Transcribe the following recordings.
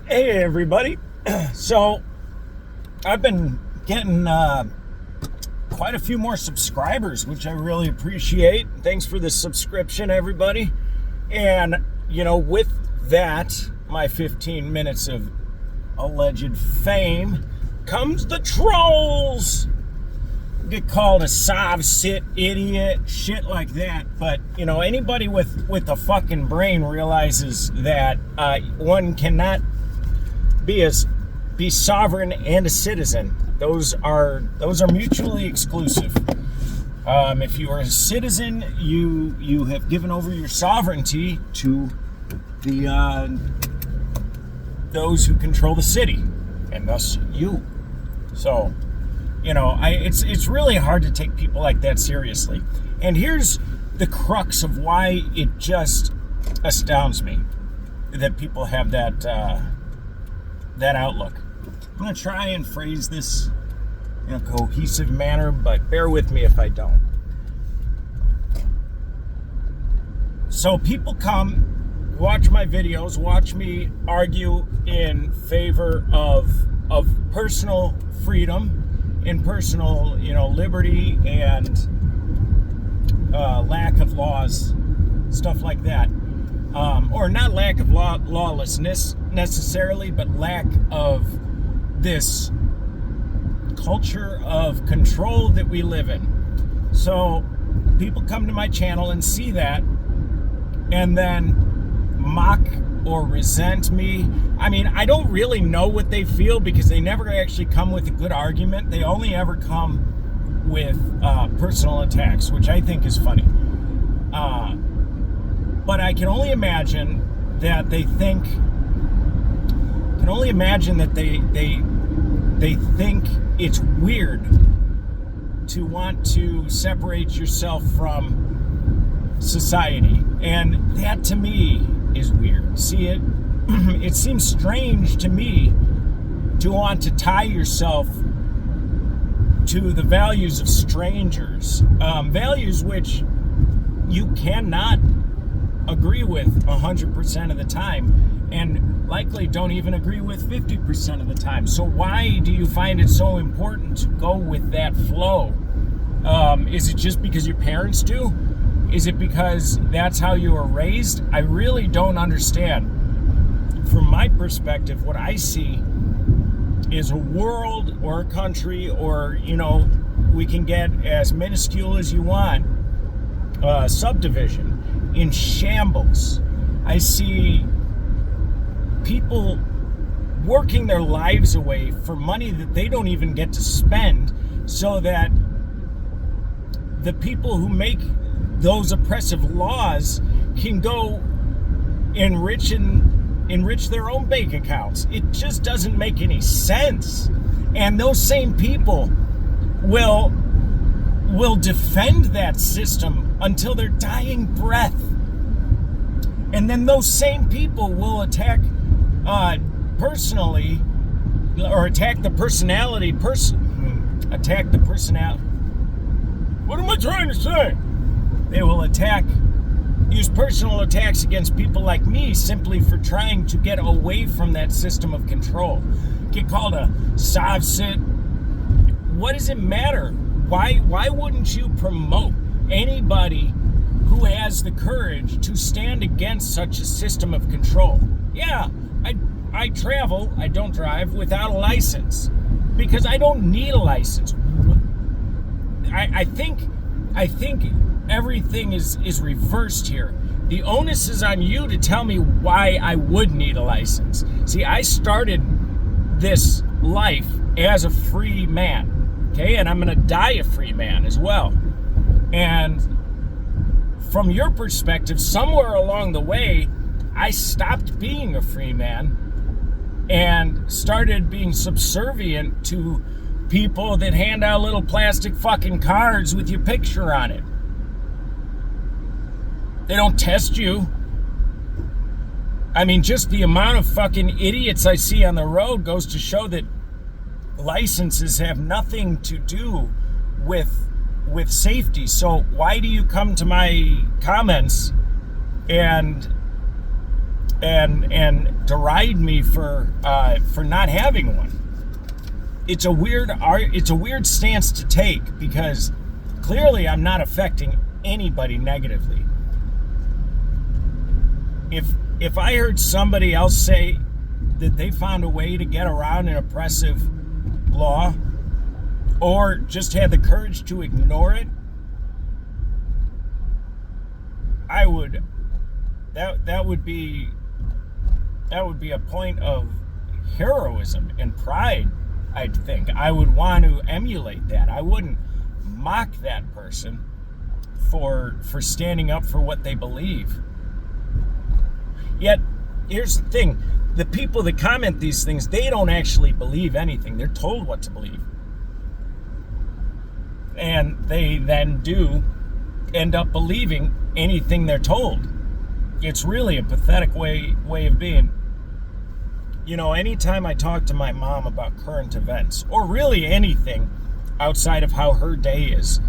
Hey everybody. So I've been getting quite a few more subscribers, which I really appreciate. Thanks for the subscription, everybody. And with that, my 15 minutes of alleged fame comes the trolls. Get called a sit idiot, shit like that. But anybody with a fucking brain realizes that one cannot be sovereign and a citizen. Those are mutually exclusive. If you are a citizen, you have given over your sovereignty to the those who control the city, and thus you. So, it's really hard to take people like that seriously. And here's the crux of why it just astounds me that people have that outlook. I'm going to try and phrase this in a cohesive manner, but bear with me if I don't. So people come, watch my videos, watch me argue in favor of personal freedom, in personal, liberty and lack of laws, stuff like that. Or not lack of lawlessness necessarily, but lack of this culture of control that we live in. So people come to my channel and see that and then mock or resent me. I mean, I don't really know what they feel because they never actually come with a good argument. They only ever come with personal attacks, which I think is funny. But I can only imagine that they think it's weird to want to separate yourself from society, and that to me is weird. See, it seems strange to me to want to tie yourself to the values of strangers, values which you cannot agree with 100% of the time, and likely don't even agree with 50% of the time. So why do you find it so important to go with that flow? Is it just because your parents do? Is it because that's how you were raised? I really don't understand. From my perspective, what I see is a world or a country, or we can get as minuscule as you want, subdivision, in shambles. I see people working their lives away for money that they don't even get to spend, so that the people who make those oppressive laws can go enrich their own bank accounts. It just doesn't make any sense. And those same people will defend that system until their dying breath. And then those same people will attack personally, or attack the personality. What am I trying to say? They will use personal attacks against people like me simply for trying to get away from that system of control. Get called a sit. What does it matter? Why wouldn't you promote anybody who has the courage to stand against such a system of control? Yeah, I travel, I don't drive without a license because I don't need a license. I think everything is reversed here. The onus is on you to tell me why I would need a license. See, I started this life as a free man, okay? And I'm going to die a free man as well. And from your perspective, somewhere along the way, I stopped being a free man and started being subservient to people that hand out little plastic fucking cards with your picture on it. They don't test you. I mean, just the amount of fucking idiots I see on the road goes to show that licenses have nothing to do with safety. So why do you come to my comments and and deride me for not having one. It's a weird stance to take, because clearly I'm not affecting anybody negatively. If I heard somebody else say that they found a way to get around an oppressive law, or just had the courage to ignore it, I would that would be a point of heroism and pride. I think I would want to emulate that. I wouldn't mock that person for standing up for what they believe. Yet, here's the thing. The people that comment these things, they don't actually believe anything. They're told what to believe. And they then do end up believing anything they're told. It's really a pathetic way of being. You know, anytime I talk to my mom about current events, or really anything outside of how her day is,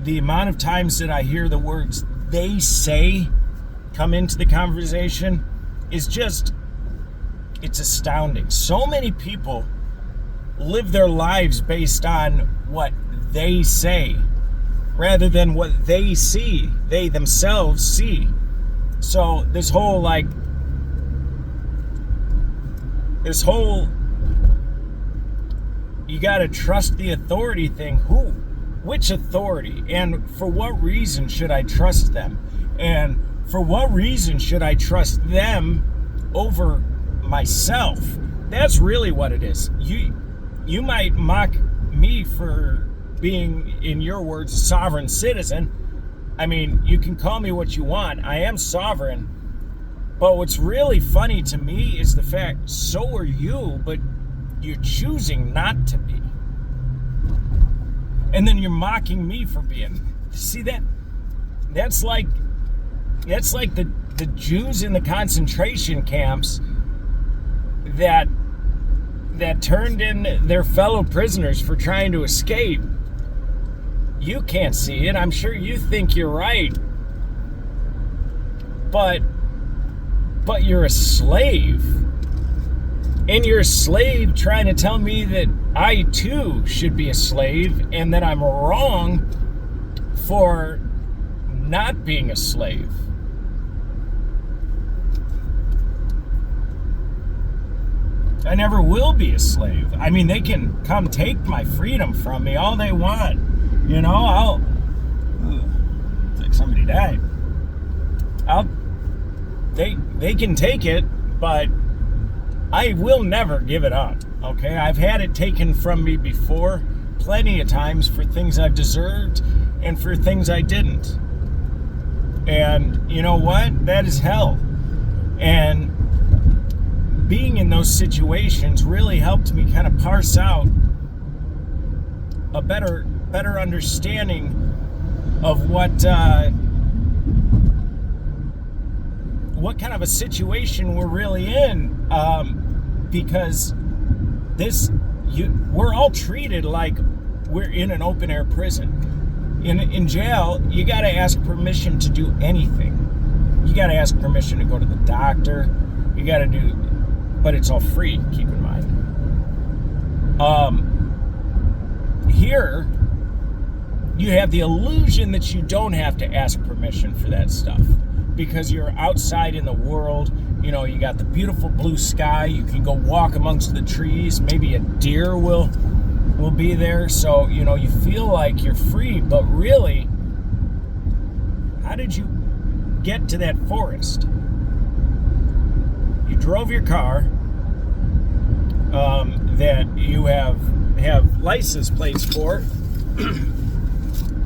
the amount of times that I hear the words "they say" come into the conversation is just, it's astounding. So many people live their lives based on what they say rather than what they see, they themselves see. So this whole you gotta trust the authority thing. Who? Which authority? And for what reason should I trust them? And for what reason should I trust them over myself? That's really what it is. You might mock me for being, in your words, a sovereign citizen. I mean, you can call me what you want. I am sovereign. But what's really funny to me is the fact, so are you, but you're choosing not to be. And then you're mocking me for being. See that? That's like the Jews in the concentration camps that turned in their fellow prisoners for trying to escape. You can't see it. I'm sure you think you're right. But you're a slave. And you're a slave trying to tell me that I too should be a slave, and that I'm wrong for not being a slave. I never will be a slave. I mean, they can come take my freedom from me all they want. You know, it's like somebody died. They can take it, but I will never give it up, okay? I've had it taken from me before, plenty of times, for things I've deserved and for things I didn't. And you know what? That is hell. And being in those situations really helped me kind of parse out a better understanding of what kind of a situation we're really in, because we're all treated like we're in an open air prison. In jail, you got to ask permission to do anything. You got to ask permission to go to the doctor. You got to do, but it's all free. Keep in mind. Here, you have the illusion that you don't have to ask permission for that stuff, because you're outside in the world. You know, you got the beautiful blue sky. You can go walk amongst the trees. Maybe a deer will be there. So, you know, you feel like you're free. But really, how did you get to that forest? You drove your car that you have license plates for,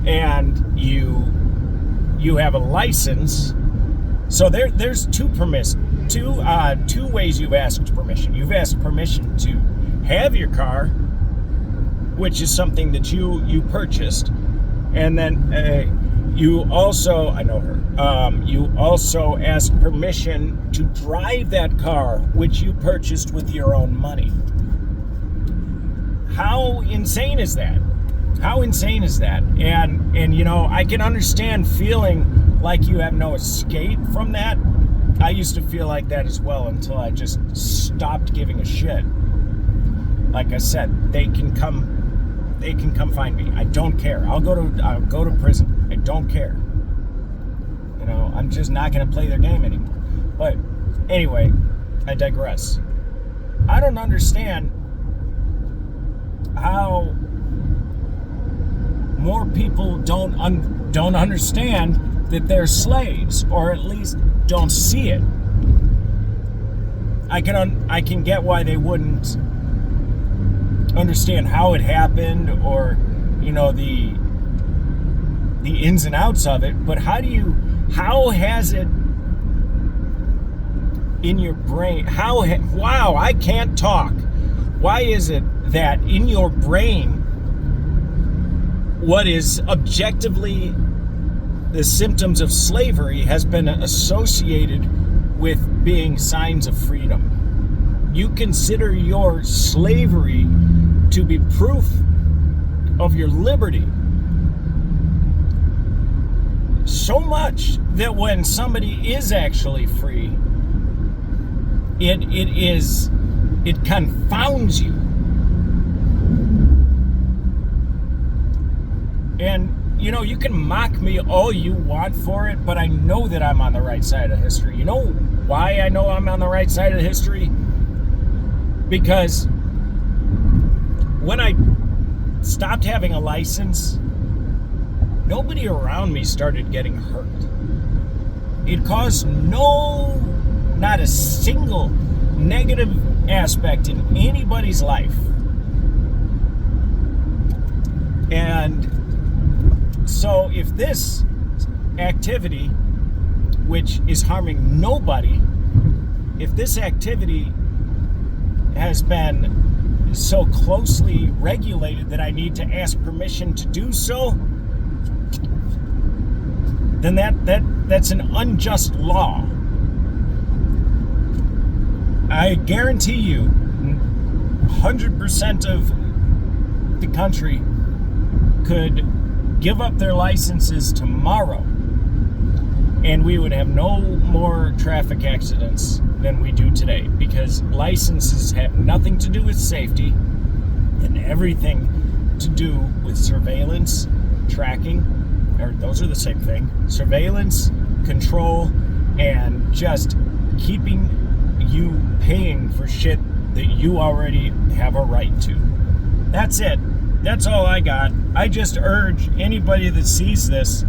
and you have a license. So there's two ways you've asked permission. You've asked permission to have your car, which is something that you purchased, and then you also, I know her, you also asked permission to drive that car, which you purchased with your own money. How insane is that? How insane is that? And you know, I can understand feeling like you have no escape from that. I used to feel like that as well until I just stopped giving a shit. Like I said, they can come find me. I don't care. I'll go to prison. I don't care. You know, I'm just not going to play their game anymore. But anyway, I digress. I don't understand how more people don't understand that they're slaves, or at least don't see it. I can get why they wouldn't understand how it happened, or you know, the ins and outs of it, but how has it in your brain, wow, I can't talk. Why is it that in your brain, what is objectively the symptoms of slavery has been associated with being signs of freedom? You consider your slavery to be proof of your liberty. So much that when somebody is actually free, it confounds you. And you know, you can mock me all you want for it, but I know that I'm on the right side of history. You know why I know I'm on the right side of history? Because when I stopped having a license, nobody around me started getting hurt. It caused not a single negative aspect in anybody's life. And so if this activity, which is harming nobody, if this activity has been so closely regulated that I need to ask permission to do so, then that's an unjust law. I guarantee you 100% of the country could give up their licenses tomorrow, and we would have no more traffic accidents than we do today, because licenses have nothing to do with safety and everything to do with surveillance, tracking, or those are the same thing, surveillance, control, and just keeping you paying for shit that you already have a right to. That's it. That's all I got. I just urge anybody that sees this,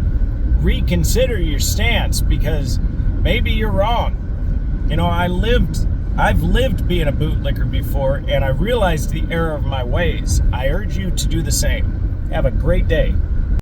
reconsider your stance, because maybe you're wrong. You know, I've lived being a bootlicker before, and I realized the error of my ways. I urge you to do the same. Have a great day.